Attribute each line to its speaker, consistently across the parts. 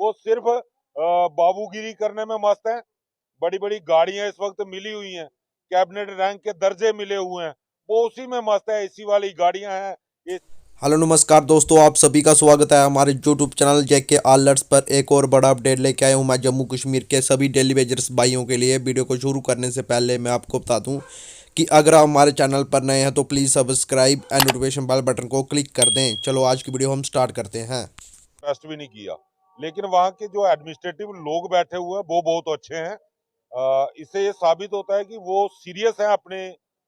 Speaker 1: वो सिर्फ बाबूगिरी करने में मस्त है। बड़ी बड़ी गाड़ियां इस वक्त मिली हुई हैं, कैबिनेट रैंक के दर्जे मिले हुए हैं, वो उसी में मस्त है। एसी वाली गाड़ियां हैं।
Speaker 2: हेलो नमस्कार दोस्तों, आप सभी का स्वागत है हमारे यूट्यूब चैनल जेके अलर्ट्स पर। एक और बड़ा अपडेट लेके आया हूँ मैं जम्मू कश्मीर के सभी डेली वेजर्स भाइयों के लिए। वीडियो को शुरू करने से पहले मैं आपको बता दूं कि अगर आप हमारे चैनल पर नए हैं तो please subscribe and notification bell button को क्लिक कर दें। चलो आज की वीडियो हम स्टार्ट करते हैं।
Speaker 1: टेस्ट भी नहीं किया, लेकिन वहाँ के जो एडमिनिस्ट्रेटिव लोग बैठे हुए हैं वो बहुत अच्छे हैं। इससे ये साबित होता है कि वो सीरियस हैं अपने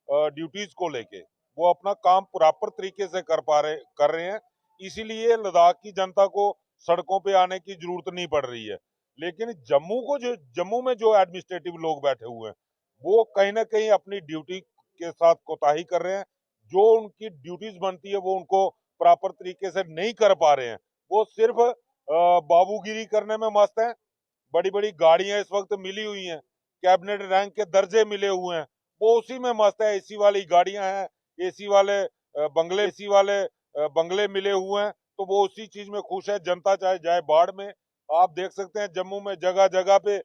Speaker 1: ड्यूटीज को लेके। वो अपना काम प्रॉपर तरीके से कर रहे हैं। इसीलिए लद्दाख की जनता को सड़कों पे आने की जरूरत नहीं पड़ रही है। लेकिन जम्मू में जो एडमिनिस्ट्रेटिव लोग बैठे हुए हैं वो कहीं ना कहीं अपनी ड्यूटी के साथ कोताही कर रहे हैं। जो उनकी ड्यूटीज बनती है वो उनको प्रॉपर तरीके से नहीं कर पा रहे हैं। वो सिर्फ बाबूगिरी करने में मस्त है। बड़ी बड़ी गाड़ियां इस वक्त मिली हुई हैं, कैबिनेट रैंक के दर्जे मिले हुए हैं, वो उसी में मस्त है। एसी वाली गाड़ियां हैं, एसी वाले बंगले मिले हुए हैं, तो वो उसी चीज में खुश है। जनता चाहे जाए बाढ़ में। आप देख सकते हैं जम्मू में जगह जगह पे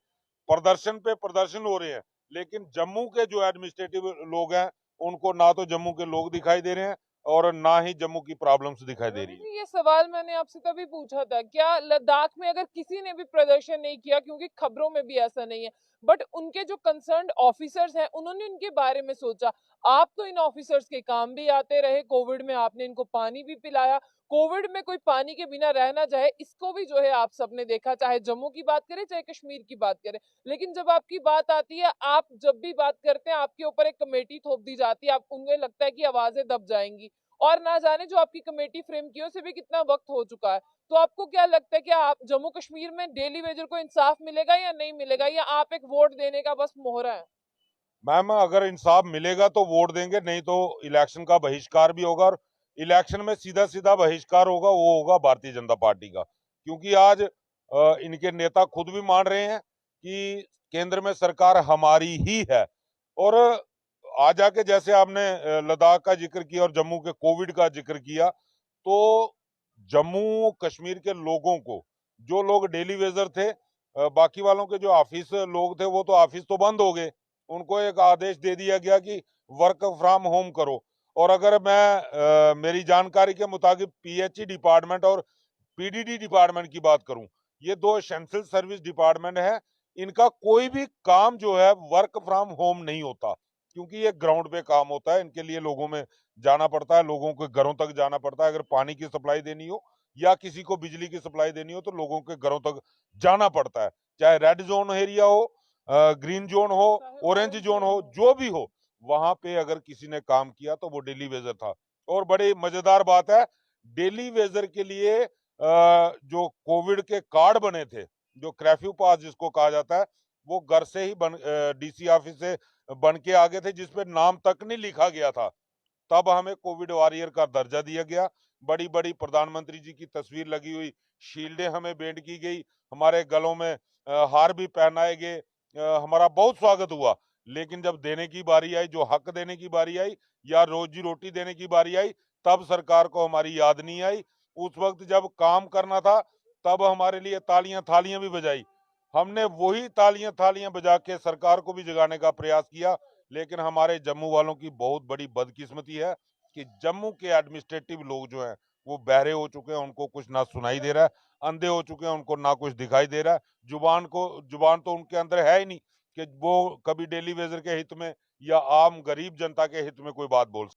Speaker 1: प्रदर्शन हो रहे हैं, लेकिन जम्मू के जो एडमिनिस्ट्रेटिव लोग हैं उनको ना तो जम्मू के लोग दिखाई दे रहे हैं और ना ही जम्मू की प्रॉब्लम्स दिखाई दे रही है।
Speaker 3: ये सवाल मैंने आपसे तभी पूछा था, क्या लद्दाख में अगर किसी ने भी प्रदर्शन नहीं किया, क्योंकि खबरों में भी ऐसा नहीं है, बट उनके जो कंसर्न्ड ऑफिसर्स हैं उन्होंने उनके बारे में सोचा। आप तो इन ऑफिसर्स के काम भी आते रहे, कोविड में आपने इनको पानी भी पिलाया। कोविड में कोई पानी के बिना रह ना जाए, इसको भी जो है आप सबने देखा, चाहे जम्मू की बात करें चाहे कश्मीर की बात करें। लेकिन जब आपकी बात आती है, आप जब भी बात करते हैं आपके ऊपर एक कमेटी थोप दी जाती है, आप उन्हें लगता है कि आवाजें दब जाएंगी। और ना जाने जो आपकी कमेटी फ्रेम की उसे भी कितना वक्त हो चुका है। तो आपको क्या लगता है कि आप जम्मू कश्मीर में डेली वेजर को इंसाफ मिलेगा या नहीं मिलेगा, या आप एक वोट देने का बस मोहरा है?
Speaker 1: मैम, अगर इंसाफ मिलेगा तो वोट देंगे, नहीं तो इलेक्शन का बहिष्कार भी होगा। और इलेक्शन में सीधा सीधा बहिष्कार होगा, वो होगा भारतीय जनता पार्टी का। क्योंकि आज इनके नेता खुद भी मान रहे हैं कि केंद्र में सरकार हमारी ही है। और आज आके जैसे आपने लद्दाख का जिक्र किया और जम्मू के कोविड का जिक्र किया, तो जम्मू कश्मीर के लोगों को, जो लोग डेली वेजर थे, बाकी वालों के जो ऑफिस लोग थे वो तो ऑफिस तो बंद हो गए, उनको एक आदेश दे दिया गया कि वर्क फ्रॉम होम करो। और अगर मैं मेरी जानकारी के मुताबिक पीएचई डिपार्टमेंट और पीडीडी डिपार्टमेंट की बात करूं, ये दो एसेंशियल सर्विस डिपार्टमेंट है। इनका कोई भी काम जो है वर्क फ्रॉम होम नहीं होता, क्योंकि ये ग्राउंड पे काम होता है। इनके लिए लोगों में जाना पड़ता है, लोगों के घरों तक जाना पड़ता है। अगर पानी की सप्लाई देनी हो या किसी को बिजली की सप्लाई देनी हो तो लोगों के घरों तक जाना पड़ता है। चाहे रेड जोन एरिया हो, ग्रीन जोन हो,
Speaker 3: चाहे
Speaker 1: ऑरेंज
Speaker 3: ऑरेंज
Speaker 1: जोन
Speaker 3: जोन
Speaker 1: हो,
Speaker 3: हो।
Speaker 1: जो भी हो, वहां पे अगर किसी ने काम किया तो वो डेली वेजर था। और बड़ी मजेदार बात है, डेली वेजर के लिए जो कोविड के कार्ड बने थे, जो कर्फ्यू पास जिसको कहा जाता है, वो घर से ही डीसी ऑफिस से बन के आ गए थे, जिसपे नाम तक नहीं लिखा गया था। तब हमें कोविड वॉरियर का दर्जा दिया गया। बड़ी बड़ी प्रधानमंत्री जी की तस्वीर लगी हुई शील्डें हमें भेंट की गई, हमारे गलों में हार भी पहनाए गए। हमारा बहुत स्वागत हुआ। लेकिन जब देने की बारी आई, जो हक देने की बारी आई या रोजी रोटी देने की बारी आई, तब सरकार को हमारी याद नहीं आई। उस वक्त जब काम करना था तब हमारे लिए तालियां थालियां भी बजाई। हमने वही तालियां थालियां बजा के सरकार को भी जगाने का प्रयास किया। लेकिन हमारे जम्मू वालों की बहुत बड़ी बदकिस्मती है कि जम्मू के एडमिनिस्ट्रेटिव लोग जो हैं वो बहरे हो चुके हैं, उनको कुछ ना सुनाई दे रहा है। अंधे हो चुके हैं, उनको ना कुछ दिखाई दे रहा है। जुबान तो उनके अंदर है ही नहीं कि वो कभी डेली वेजर के हित में या आम गरीब जनता के हित में कोई बात बोल